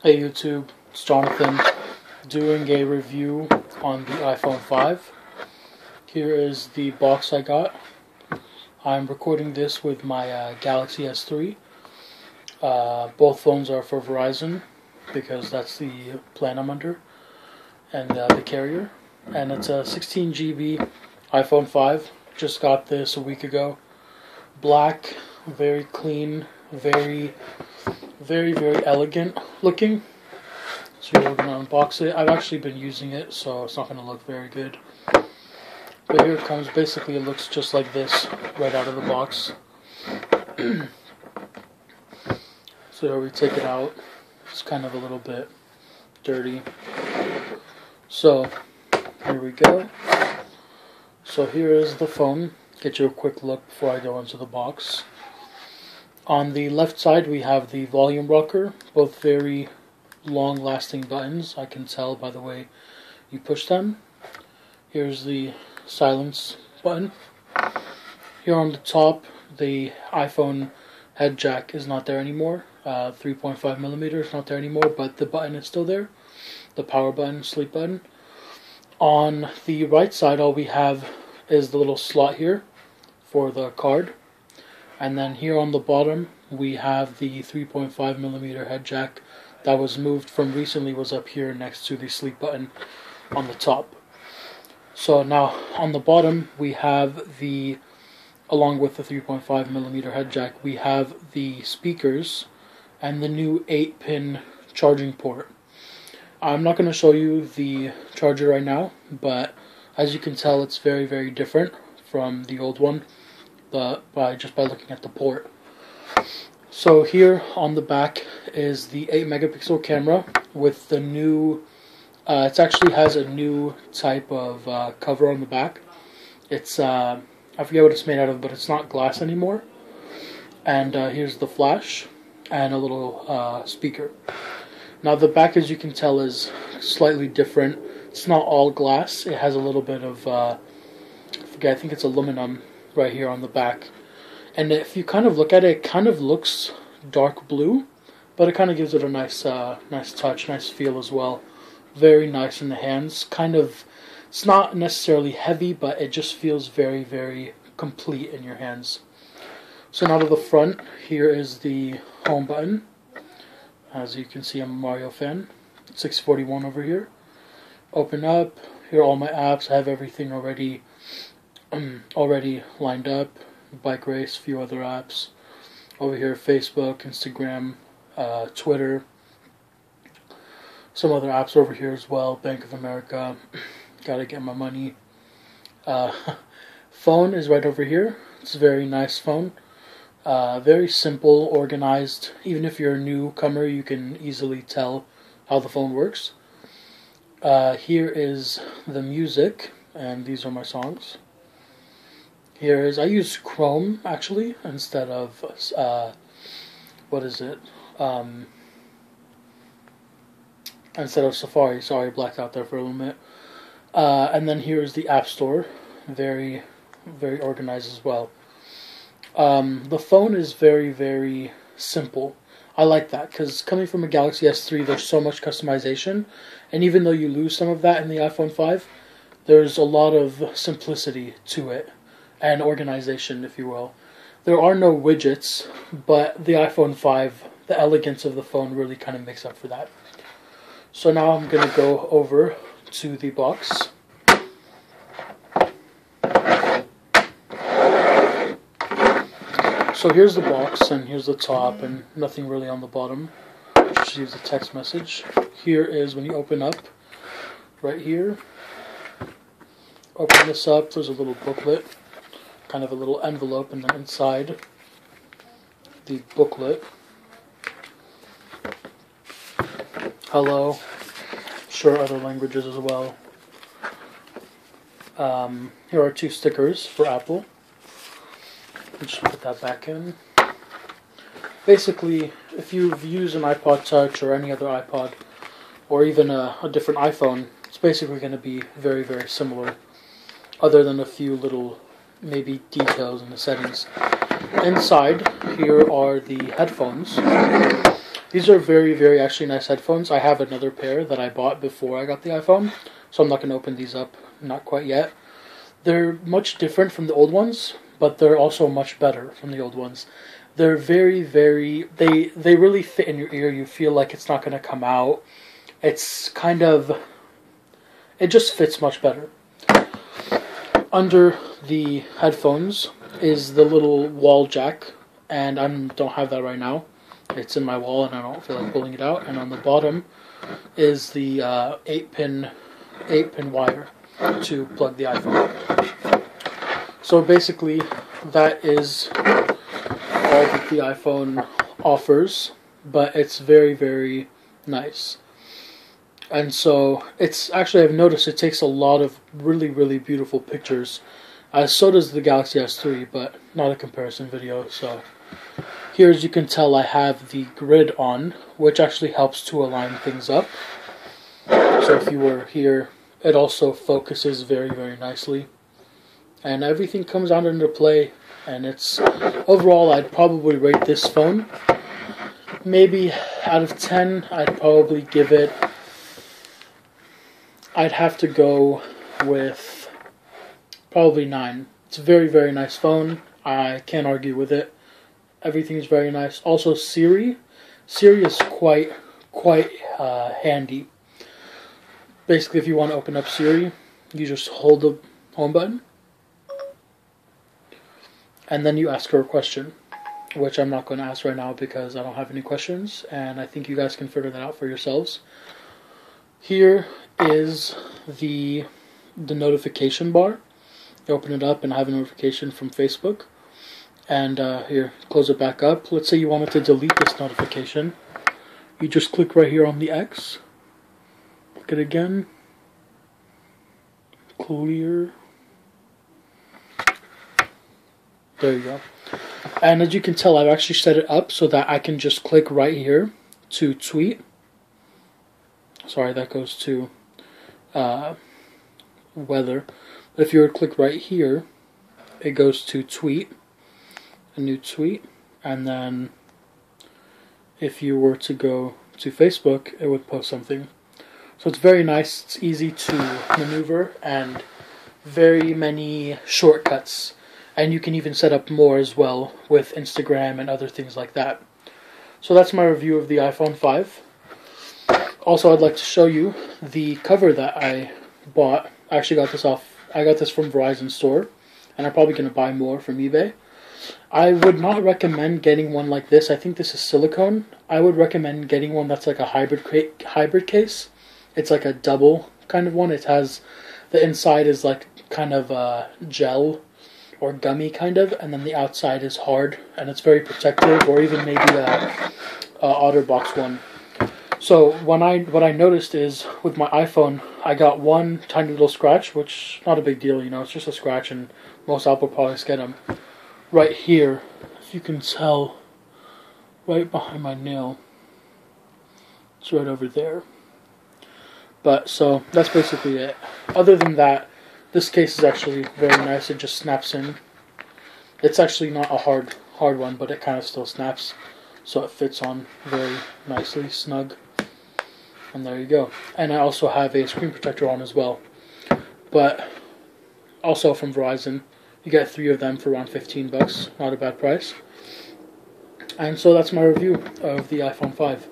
Hey YouTube, it's Jonathan doing a review on the iPhone 5. Here is the box I got. I'm recording this with my Galaxy S3. Both phones are for Verizon because that's the plan I'm under and the carrier. And it's a 16 GB iPhone 5. Just got this a week ago. Black, very clean, very elegant looking. So we're going to unbox it. I've actually been using it, so it's not going to look very good. But here it comes. Basically, it looks just like this right out of the box. So here we take it out. It's kind of a little bit dirty. So here we go. So here is the phone. Get you a quick look before I go into the box. On the left side we have the volume rocker, both very long-lasting buttons. I can tell by the way you push them. Here's the silence button. Here on the top, the iPhone head jack is not there anymore. 3.5mm is not there anymore, but the button is still there. The power button, sleep button. On the right side, all we have is the little slot here for the card. And then here on the bottom, we have the 3.5mm head jack that was moved from recently, was up here next to the sleep button on the top. So now on the bottom, we have the, along with the 3.5mm head jack, we have the speakers and the new 8-pin charging port. I'm not going to show you the charger right now, but as you can tell, it's very different from the old one. Just by looking at the port. So here on the back is the 8-megapixel camera with the new, it actually has a new type of cover on the back. It's, I forget what it's made out of, but it's not glass anymore. And here's the flash and a little speaker. Now the back, as you can tell, is slightly different. It's not all glass. It has a little bit of, I think it's aluminum right here on the back. And if you kind of look at it, it kind of looks dark blue, but it kind of gives it a nice nice touch, nice feel as well. Very nice in the hands. Kind of, it's not necessarily heavy, but it just feels very complete in your hands. So now to the front, here is the home button. As you can see, I'm a Mario fan. 641 over here. Open up. Here are all my apps. I have everything already lined up. Bike race, a few other apps. Over here, Facebook, Instagram, Twitter. Some other apps over here as well. Bank of America. Gotta get my money. Phone is right over here. It's a very nice phone. Very simple, organized. Even if you're a newcomer, you can easily tell how the phone works. Here is the music, and these are my songs. Here is, I use Chrome actually instead of, instead of Safari. Sorry, I blacked out there for a little bit. And then here is the App Store, very organized as well. The phone is very simple. I like that because coming from a Galaxy S3, there's so much customization, and even though you lose some of that in the iPhone 5, there's a lot of simplicity to it. And organization, if you will. There are no widgets, but the iPhone 5, the elegance of the phone really kind of makes up for that. So now I'm going to go over to the box. So here's the box, and here's the top, and nothing really on the bottom. Just use a text message. Here is when you open up, right here. Open this up, there's a little booklet. Kind of a little envelope, and then inside the booklet, hello, sure, other languages as well. Here are 2 stickers for Apple. Just put that back in. Basically, if you've used an iPod Touch or any other iPod, or even a different iPhone, it's basically going to be very similar, other than a few little maybe details in the settings. Inside, here are the headphones. These are very, very actually nice headphones. I have another pair that I bought before I got the iPhone, so I'm not going to open these up, not quite yet. They're much different from the old ones, but they're also much better from the old ones. They're very, very, they really fit in your ear. You feel like it's not going to come out. It's kind of, it just fits much better. Under the headphones is the little wall jack, and I don't have that right now. It's in my wall and I don't feel like pulling it out. And on the bottom is the 8-pin wire to plug the iPhone. So basically that is all that the iPhone offers, but it's very, very nice. And so it's actually, I've noticed it takes a lot of really, really beautiful pictures. So does the Galaxy S3, but not a comparison video. So here, as you can tell, I have the grid on, which actually helps to align things up. So if you were here, it also focuses very, very nicely. And everything comes out into play. And it's, overall, I'd probably rate this phone, maybe out of 10, I'd probably give it, I'd have to go with probably 9. It's a very, very nice phone. I can't argue with it. Everything's very nice. Also, Siri is quite handy. Basically, if you want to open up Siri, you just hold the home button, and then you ask her a question, which I'm not going to ask right now because I don't have any questions, and I think you guys can figure that out for yourselves. Here is the notification bar. You open it up and I have a notification from Facebook. And here, close it back up. Let's say you wanted to delete this notification. You just click right here on the X. Click it again. Clear. There you go. And as you can tell, I've actually set it up so that I can just click right here to tweet. Sorry, that goes to weather. But if you were to click right here, it goes to tweet. A new tweet, and then if you were to go to Facebook, it would post something. So it's very nice, it's easy to maneuver, and very many shortcuts, and you can even set up more as well with Instagram and other things like that. So that's my review of the iPhone 5. Also, I'd like to show you the cover that I bought. I actually got this from Verizon store, and I'm probably going to buy more from eBay. I would not recommend getting one like this. I think this is silicone. I would recommend getting one that's like a hybrid case. It's like a double kind of one. It has, the inside is like kind of gel or gummy kind of, and then the outside is hard, and it's very protective, or even maybe a OtterBox one. So what I noticed is with my iPhone, I got one tiny little scratch, which not a big deal, you know, it's just a scratch, and most Apple products get them. Right here, if you can tell, right behind my nail. It's right over there. But, so, that's basically it. Other than that, this case is actually very nice. It just snaps in. It's actually not a hard one, but it kind of still snaps. So it fits on very nicely, snug. And there you go. And I also have a screen protector on as well. But, also from Verizon. You get 3 of them for around $15, not a bad price. And so that's my review of the iPhone 5.